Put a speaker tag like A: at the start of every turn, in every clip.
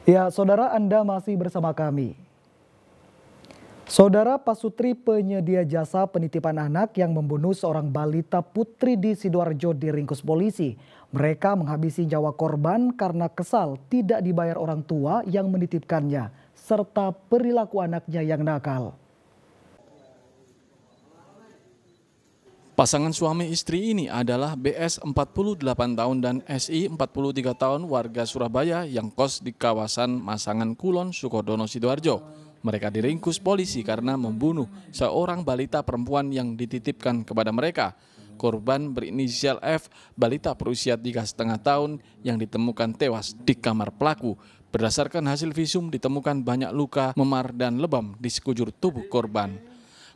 A: Ya, saudara, Anda masih bersama kami. Saudara Pasutri, penyedia jasa penitipan anak yang membunuh seorang balita putri di Sidoarjo diringkus polisi. Mereka menghabisi nyawa korban karena kesal tidak dibayar orang tua yang menitipkannya, serta perilaku anaknya yang nakal.
B: Pasangan suami istri ini adalah BS 48 tahun dan SI 43 tahun warga Surabaya yang kos di kawasan Masangan Kulon, Sukodono, Sidoarjo. Mereka diringkus polisi karena membunuh seorang balita perempuan yang dititipkan kepada mereka. Korban berinisial F, balita berusia 3,5 tahun yang ditemukan tewas di kamar pelaku. Berdasarkan hasil visum ditemukan banyak luka, memar dan lebam di sekujur tubuh korban.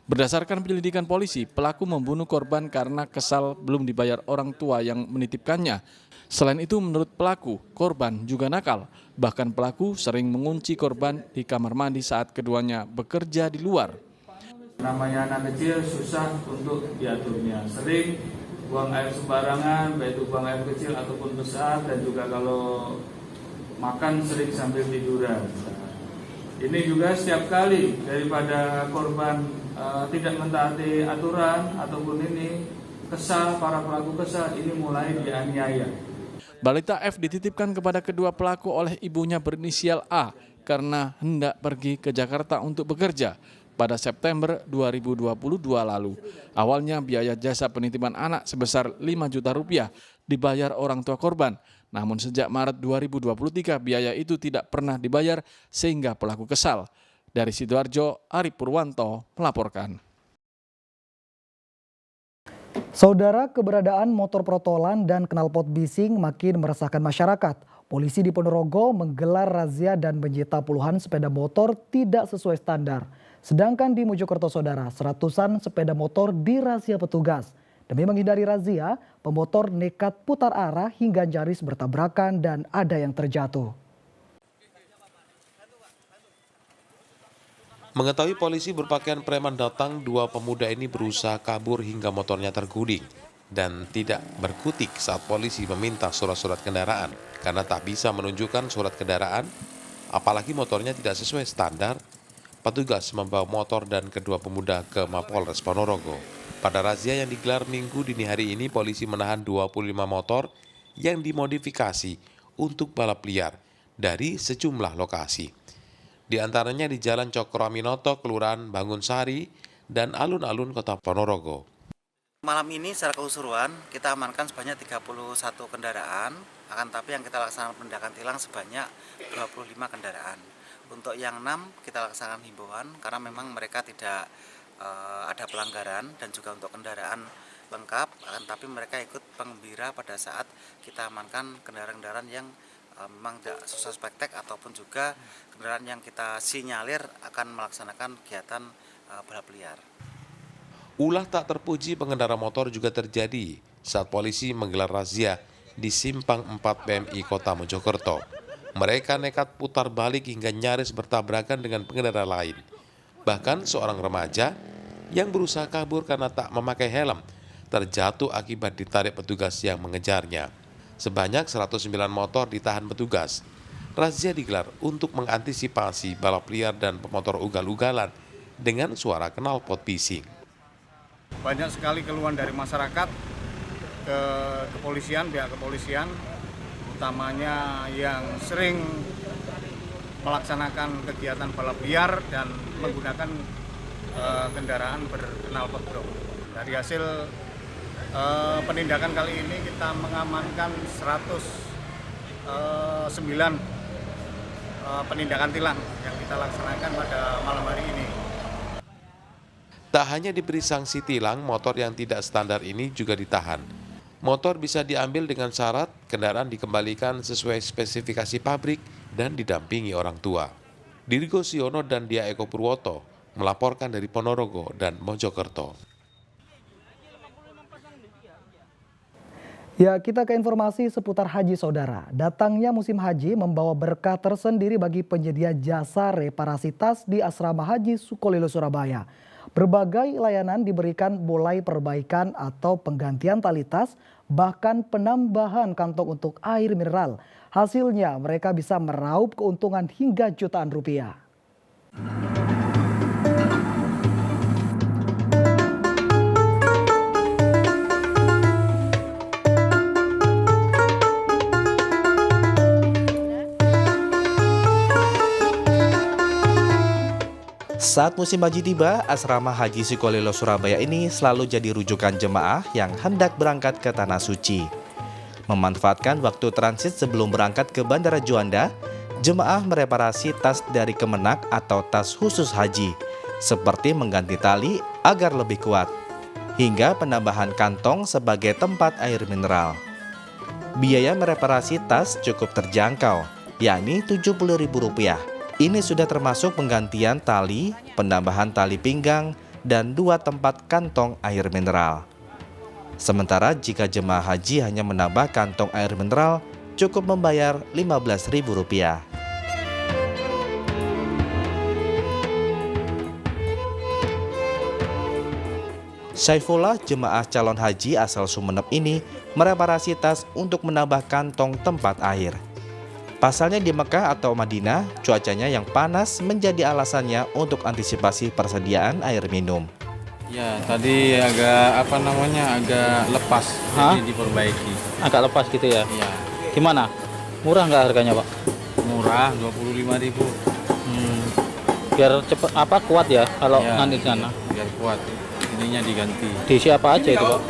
B: Berdasarkan penyelidikan polisi, pelaku membunuh korban karena kesal belum dibayar orang tua yang menitipkannya. Selain itu, menurut pelaku, korban juga nakal. Bahkan pelaku sering mengunci korban di kamar mandi saat keduanya bekerja di luar.
C: Namanya anak kecil susah untuk diaturnya. Sering buang air sembarangan, baik itu buang air kecil ataupun besar, dan juga kalau makan sering sambil tiduran. Ini juga setiap kali daripada korban tidak mentaati aturan ataupun ini kesal, para pelaku kesal, ini mulai dianiaya.
B: Balita F dititipkan kepada kedua pelaku oleh ibunya berinisial A karena hendak pergi ke Jakarta untuk bekerja pada September 2022 lalu. Awalnya biaya jasa penitipan anak sebesar 5 juta rupiah dibayar orang tua korban. Namun sejak Maret 2023 biaya itu tidak pernah dibayar sehingga pelaku kesal. Dari Sidoarjo, Ari Purwanto melaporkan.
A: Saudara, keberadaan motor protolan dan knalpot bising makin meresahkan masyarakat. Polisi di Ponorogo menggelar razia dan menyita puluhan sepeda motor tidak sesuai standar. Sedangkan di Mojokerto, saudara, seratusan sepeda motor dirazia petugas. Demi menghindari razia, pemotor nekat putar arah hingga nyaris bertabrakan dan ada yang terjatuh.
D: Mengetahui polisi berpakaian preman datang, dua pemuda ini berusaha kabur hingga motornya terguling dan tidak berkutik saat polisi meminta surat-surat kendaraan. Karena tak bisa menunjukkan surat kendaraan, apalagi motornya tidak sesuai standar, petugas membawa motor dan kedua pemuda ke Mapolres Ponorogo. Pada razia yang digelar Minggu dini hari ini, polisi menahan 25 motor yang dimodifikasi untuk balap liar dari sejumlah lokasi. Di antaranya di Jalan Cokro Aminoto, Kelurahan Bangunsari, dan alun-alun Kota Ponorogo.
E: Malam ini secara keseluruhan kita amankan sebanyak 31 kendaraan, akan tapi yang kita laksanakan penindakan tilang sebanyak 25 kendaraan. Untuk yang 6 kita laksanakan himbauan karena memang mereka tidak ada pelanggaran dan juga untuk kendaraan lengkap, akan tapi mereka ikut penggembira pada saat kita amankan kendaraan-kendaraan yang memang tidak suspek ataupun juga kendaraan yang kita sinyalir akan melaksanakan kegiatan balap liar.
D: Ulah tak terpuji pengendara motor juga terjadi saat polisi menggelar razia di Simpang 4 PMI Kota Mojokerto. Mereka nekat putar balik hingga nyaris bertabrakan dengan pengendara lain. Bahkan seorang remaja yang berusaha kabur karena tak memakai helm terjatuh akibat ditarik petugas yang mengejarnya. Sebanyak 109 motor ditahan petugas. Razia digelar untuk mengantisipasi balap liar dan pemotor ugal-ugalan dengan suara knalpot bising.
F: Banyak sekali keluhan dari masyarakat ke kepolisian, pihak kepolisian, utamanya yang sering melaksanakan kegiatan balap liar dan menggunakan kendaraan berknalpot brok. Dari hasil penindakan kali ini kita mengamankan 109 penindakan tilang yang kita laksanakan pada malam hari ini.
D: Tak hanya diberi sanksi tilang, motor yang tidak standar ini juga ditahan. Motor bisa diambil dengan syarat kendaraan dikembalikan sesuai spesifikasi pabrik dan didampingi orang tua. Dirgo Siono dan Dia Eko Purwoto melaporkan dari Ponorogo dan Mojokerto.
A: Ya, kita ke informasi seputar haji, saudara. Datangnya musim haji membawa berkah tersendiri bagi penyedia jasa reparasi tas di Asrama Haji Sukolilo, Surabaya. Berbagai layanan diberikan mulai perbaikan atau penggantian tali tas, bahkan penambahan kantong untuk air mineral. Hasilnya mereka bisa meraup keuntungan hingga jutaan rupiah.
G: Saat musim haji tiba, asrama Haji Sukolilo Surabaya ini selalu jadi rujukan jemaah yang hendak berangkat ke Tanah Suci. Memanfaatkan waktu transit sebelum berangkat ke Bandara Juanda, jemaah mereparasi tas dari Kemenak atau tas khusus haji, seperti mengganti tali agar lebih kuat, hingga penambahan kantong sebagai tempat air mineral. Biaya mereparasi tas cukup terjangkau, yakni Rp70.000. Ini sudah termasuk penggantian tali, penambahan tali pinggang, dan 2 tempat kantong air mineral. Sementara jika jemaah haji hanya menambah kantong air mineral, cukup membayar Rp15.000. Saifullah, jemaah calon haji asal Sumeneb ini, mereparasi tas untuk menambah kantong tempat air. Pasalnya di Mekah atau Madinah, cuacanya yang panas menjadi alasannya untuk antisipasi persediaan air minum.
H: Ya, tadi agak agak lepas, jadi diperbaiki.
I: Agak lepas gitu ya?
H: Iya.
I: Gimana? Murah nggak harganya, Pak?
H: Murah, Rp25.000.
I: Biar cepet kuat ya kalau
H: Ya,
I: nanti di sana.
H: biar kuat. Ininya diganti.
I: Diisi apa aja itu, Pak?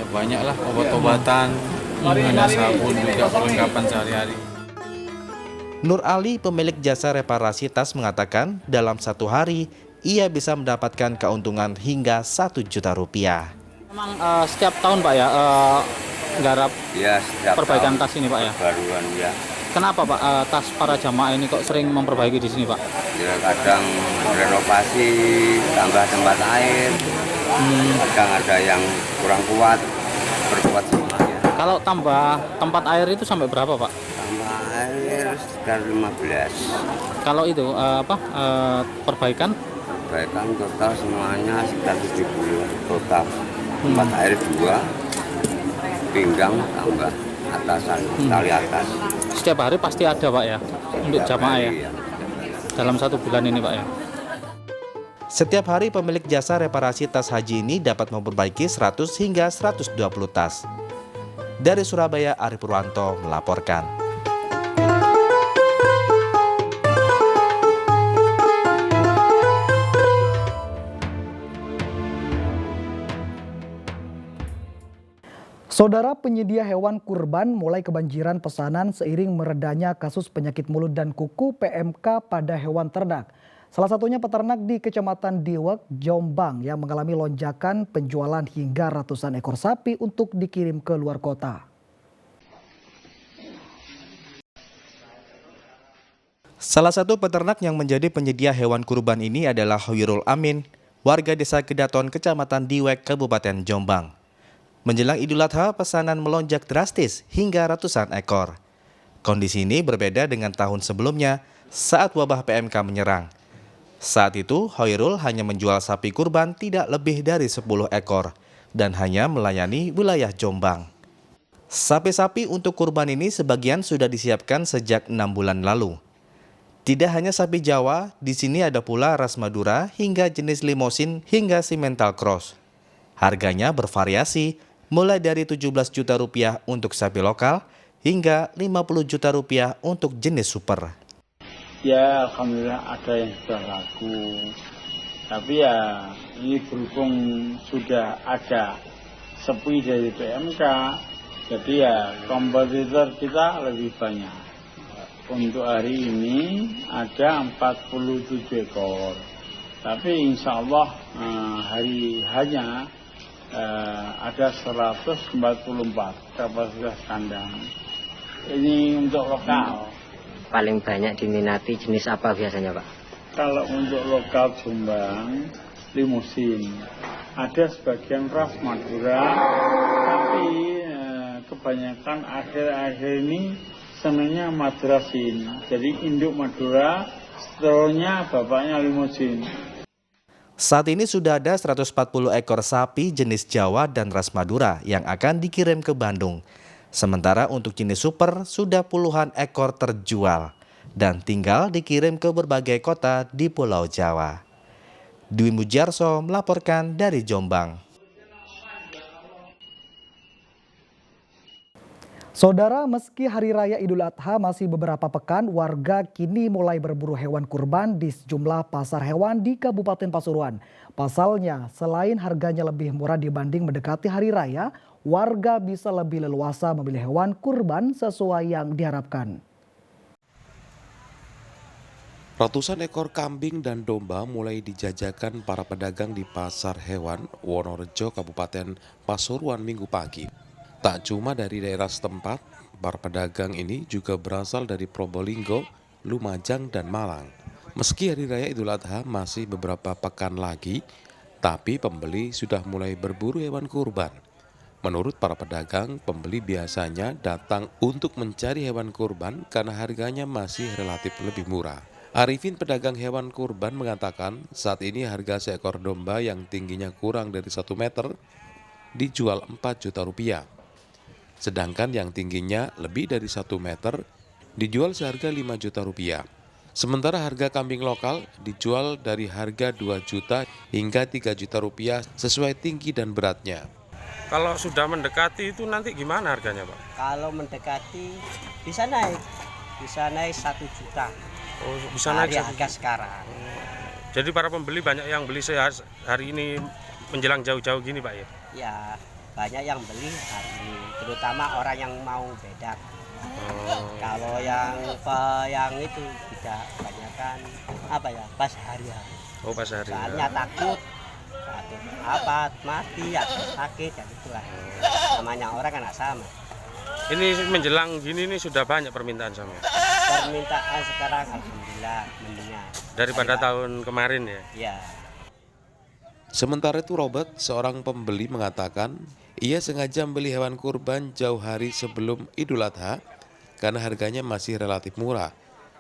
H: Ya banyak lah, obat-obatan, ada sabun juga, perlengkapan sehari-hari.
G: Nur Ali, pemilik jasa reparasi tas, mengatakan dalam satu hari ia bisa mendapatkan keuntungan hingga Rp1 juta.
I: Memang setiap tahun, Pak ya, nggarap
J: Ya, setiap
I: perbaikan
J: tahun
I: tas ini, Pak ya?
J: baruan ya.
I: Kenapa, Pak, tas para jamaah ini kok sering memperbaiki di sini, Pak?
J: Ya kadang renovasi, tambah tempat air, kadang ada yang kurang kuat, perkuat semuanya.
I: Kalau tambah tempat air itu sampai berapa, Pak?
J: Tambah air sekitar 15.
I: Kalau itu perbaikan?
J: Perbaikan total semuanya sekitar 70 total. Tempat air 2, pinggang tambah atasan, tali atas.
I: Setiap hari pasti ada, Pak ya, untuk jamaah ya?
J: Ya.
I: Dalam 1 bulan ini, Pak ya?
G: Setiap hari pemilik jasa reparasi tas haji ini dapat memperbaiki 100 hingga 120 tas. Dari Surabaya, Ari Purwanto melaporkan.
A: Saudara, penyedia hewan kurban mulai kebanjiran pesanan seiring meredanya kasus penyakit mulut dan kuku PMK pada hewan ternak. Salah satunya peternak di Kecamatan Diwek, Jombang yang mengalami lonjakan penjualan hingga ratusan ekor sapi untuk dikirim ke luar kota.
G: Salah satu peternak yang menjadi penyedia hewan kurban ini adalah Hoyrul Amin, warga desa Kedaton, Kecamatan Diwek, Kabupaten Jombang. Menjelang Idul Adha, pesanan melonjak drastis hingga ratusan ekor. Kondisi ini berbeda dengan tahun sebelumnya saat wabah PMK menyerang. Saat itu, Hoyrul hanya menjual sapi kurban tidak lebih dari 10 ekor dan hanya melayani wilayah Jombang. Sapi-sapi untuk kurban ini sebagian sudah disiapkan sejak 6 bulan lalu. Tidak hanya sapi Jawa, di sini ada pula ras Madura hingga jenis limosin hingga Simmental Cross. Harganya bervariasi, mulai dari Rp17 juta untuk sapi lokal hingga Rp50 juta untuk jenis super.
K: Ya, alhamdulillah ada yang sudah laku. Tapi ya ini berhubung sudah ada sepi dari PMK, jadi ya kompetitor kita lebih banyak. Untuk hari ini ada 47 ekor. Tapi insya Allah hari hanya ada 144 kapasitas kandang. Ini untuk lokal.
L: Paling banyak diminati jenis apa biasanya, Pak?
K: Kalau untuk lokal Jombang, limusin. Ada sebagian ras Madura, tapi kebanyakan akhir-akhir ini senangnya Madrasin. Jadi induk Madura, setelahnya bapaknya limusin.
G: Saat ini sudah ada 140 ekor sapi jenis Jawa dan ras Madura yang akan dikirim ke Bandung. Sementara untuk jenis super sudah puluhan ekor terjual dan tinggal dikirim ke berbagai kota di Pulau Jawa. Dwi Mujarso melaporkan dari Jombang.
A: Saudara, meski Hari Raya Idul Adha masih beberapa pekan, warga kini mulai berburu hewan kurban di sejumlah pasar hewan di Kabupaten Pasuruan. Pasalnya, selain harganya lebih murah dibanding mendekati Hari Raya, warga bisa lebih leluasa memilih hewan kurban sesuai yang diharapkan.
D: Ratusan ekor kambing dan domba mulai dijajakan para pedagang di Pasar Hewan Wonorejo, Kabupaten Pasuruan Minggu pagi. Tak cuma dari daerah setempat, para pedagang ini juga berasal dari Probolinggo, Lumajang, dan Malang. Meski Hari Raya Idul Adha masih beberapa pekan lagi, tapi pembeli sudah mulai berburu hewan kurban. Menurut para pedagang, pembeli biasanya datang untuk mencari hewan kurban karena harganya masih relatif lebih murah. Arifin, pedagang hewan kurban, mengatakan saat ini harga seekor domba yang tingginya kurang dari 1 meter dijual 4 juta rupiah. Sedangkan yang tingginya lebih dari 1 meter dijual seharga 5 juta rupiah. Sementara harga kambing lokal dijual dari harga 2 juta hingga 3 juta rupiah sesuai tinggi dan beratnya.
M: Kalau sudah mendekati itu nanti gimana harganya, Pak?
N: Kalau mendekati bisa naik 1 juta.
M: Oh, bisa naik
N: harga sekarang.
M: Jadi para pembeli banyak yang beli hari ini menjelang jauh-jauh gini, Pak ya?
N: Ya, banyak yang beli hari ini, terutama orang yang mau bedak. Kalau yang itu tidak kebanyakan pas hari.
M: Oh, pas hari.
N: Soalnya takut mati atau sakit dan itulah. Namanya orang kan sama.
M: Ini menjelang gini nih sudah banyak permintaan sama.
N: Permintaan sekarang alhamdulillah mendingan.
M: Daripada tahun kemarin ya?
N: Iya.
D: Sementara itu Robert, seorang pembeli, mengatakan ia sengaja membeli hewan kurban jauh hari sebelum Idul Adha karena harganya masih relatif murah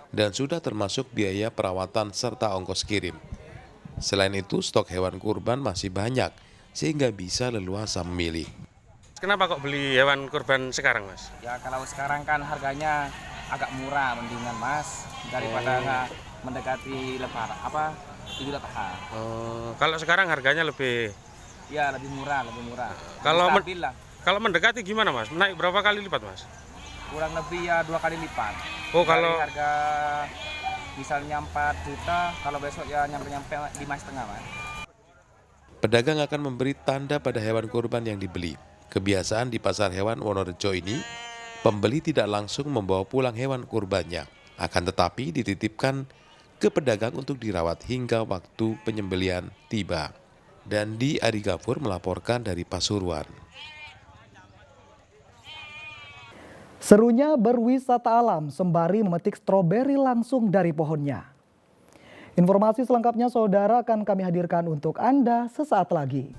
D: dan sudah termasuk biaya perawatan serta ongkos kirim. Selain itu, stok hewan kurban masih banyak sehingga bisa leluasa memilih.
M: Kenapa kok beli hewan kurban sekarang, Mas?
O: Ya kalau sekarang kan harganya agak murah, mendingan Mas, daripada mendekati lebaran Idul Adha.
M: Kalau sekarang harganya lebih
O: murah.
M: Kalau mendekati gimana, Mas? Naik berapa kali lipat, Mas?
O: Kurang lebih ya 2 kali lipat.
M: Oh, kalau
O: dari harga misalnya 4 juta, kalau besok ya nyampe 5,5, Mas.
D: Pedagang akan memberi tanda pada hewan kurban yang dibeli. Kebiasaan di Pasar Hewan Wonorejo ini, pembeli tidak langsung membawa pulang hewan kurbannya, akan tetapi dititipkan ke pedagang untuk dirawat hingga waktu penyembelian tiba. Dan di Adi Gafur melaporkan dari Pasuruan.
A: Serunya berwisata alam sembari memetik stroberi langsung dari pohonnya. Informasi selengkapnya saudara akan kami hadirkan untuk Anda sesaat lagi.